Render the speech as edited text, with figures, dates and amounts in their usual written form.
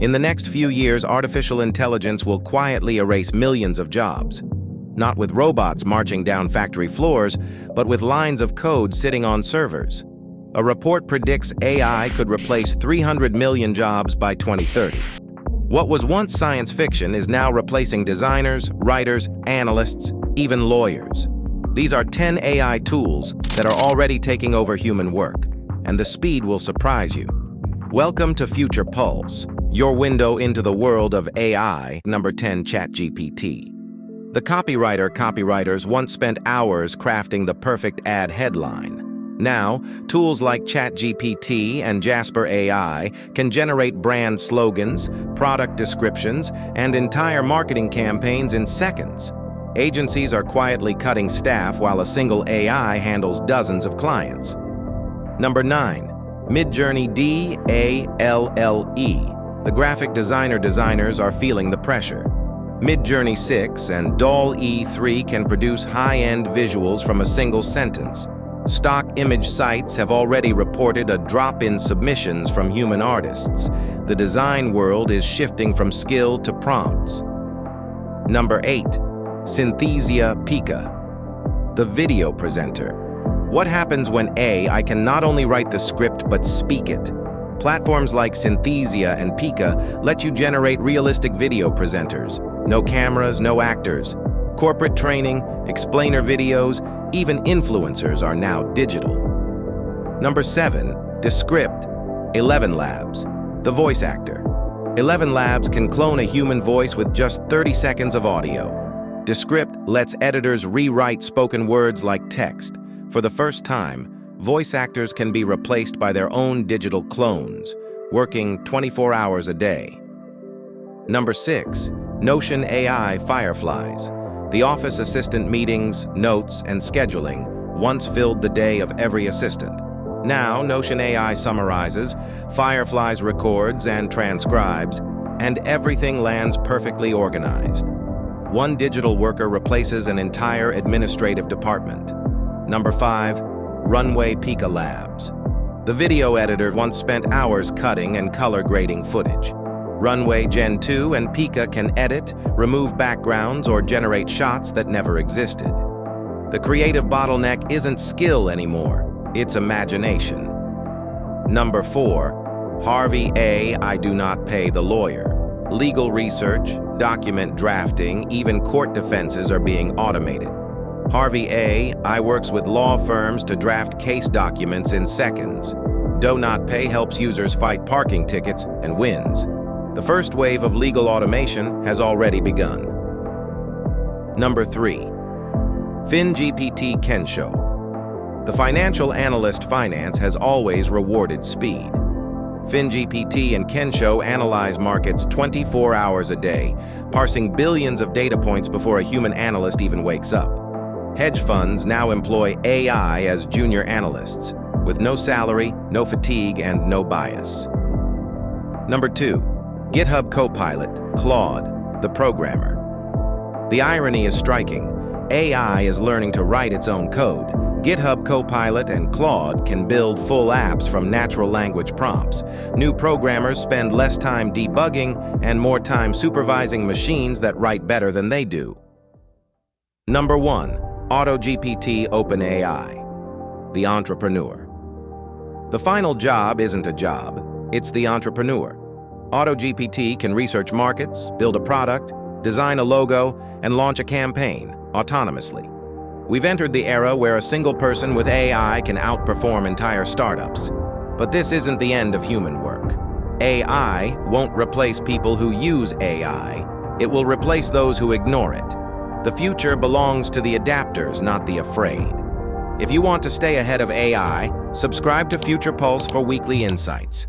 In the next few years, artificial intelligence will quietly erase millions of jobs. Not with robots marching down factory floors, but with lines of code sitting on servers. A report predicts AI could replace 300 million jobs by 2030. What was once science fiction is now replacing designers, writers, analysts, even lawyers. These are 10 AI tools that are already taking over human work, and the speed will surprise you. Welcome to Future Pulse, your window into the world of AI. Number 10, ChatGPT. The copywriters once spent hours crafting the perfect ad headline. Now, tools like ChatGPT and Jasper AI can generate brand slogans, product descriptions, and entire marketing campaigns in seconds. Agencies are quietly cutting staff while a single AI handles dozens of clients. Number 9. Midjourney DALLE. The graphic designers are feeling the pressure. Midjourney 6 and DALL-E 3 can produce high-end visuals from a single sentence. Stock image sites have already reported a drop in submissions from human artists. The design world is shifting from skill to prompts. Number 8. Synthesia Pika, the video presenter. What happens when AI can not only write the script but speak it? Platforms like Synthesia and Pika let you generate realistic video presenters. No cameras, no actors. Corporate training, explainer videos, even influencers are now digital. Number 7. Descript 11 Labs, the voice actor. 11 Labs can clone a human voice with just 30 seconds of audio. Descript lets editors rewrite spoken words like text. For the first time, voice actors can be replaced by their own digital clones, working 24 hours a day. Number 6. Notion AI Fireflies. The office assistant meetings, notes, and scheduling once filled the day of every assistant. Now, Notion AI summarizes, Fireflies records and transcribes, and everything lands perfectly organized. One digital worker replaces an entire administrative department. Number 5. Runway Pika Labs. The video editor once spent hours cutting and color grading footage. Runway Gen 2 and Pika can edit, remove backgrounds, or generate shots that never existed. The creative bottleneck isn't skill anymore, it's imagination. Number 4. Harvey A. I do not pay the lawyer. Legal research, document drafting, even court defenses are being automated. Harvey A. I works with law firms to draft case documents in seconds. Do not pay helps users fight parking tickets and wins. The first wave of legal automation has already begun. Number 3. FinGPT Kensho. The financial analyst finance has always rewarded speed. FinGPT and Kensho analyze markets 24 hours a day, parsing billions of data points before a human analyst even wakes up. Hedge funds now employ AI as junior analysts, with no salary, no fatigue, and no bias. Number 2. GitHub Copilot, Claude, the programmer. The irony is striking. AI is learning to write its own code. GitHub Copilot and Claude can build full apps from natural language prompts. New programmers spend less time debugging and more time supervising machines that write better than they do. Number 1. AutoGPT OpenAI, the entrepreneur. The final job isn't a job, it's the entrepreneur. AutoGPT can research markets, build a product, design a logo, and launch a campaign autonomously. We've entered the era where a single person with AI can outperform entire startups. But this isn't the end of human work. AI won't replace people who use AI. It will replace those who ignore it. The future belongs to the adapters, not the afraid. If you want to stay ahead of AI, subscribe to Future Pulse for weekly insights.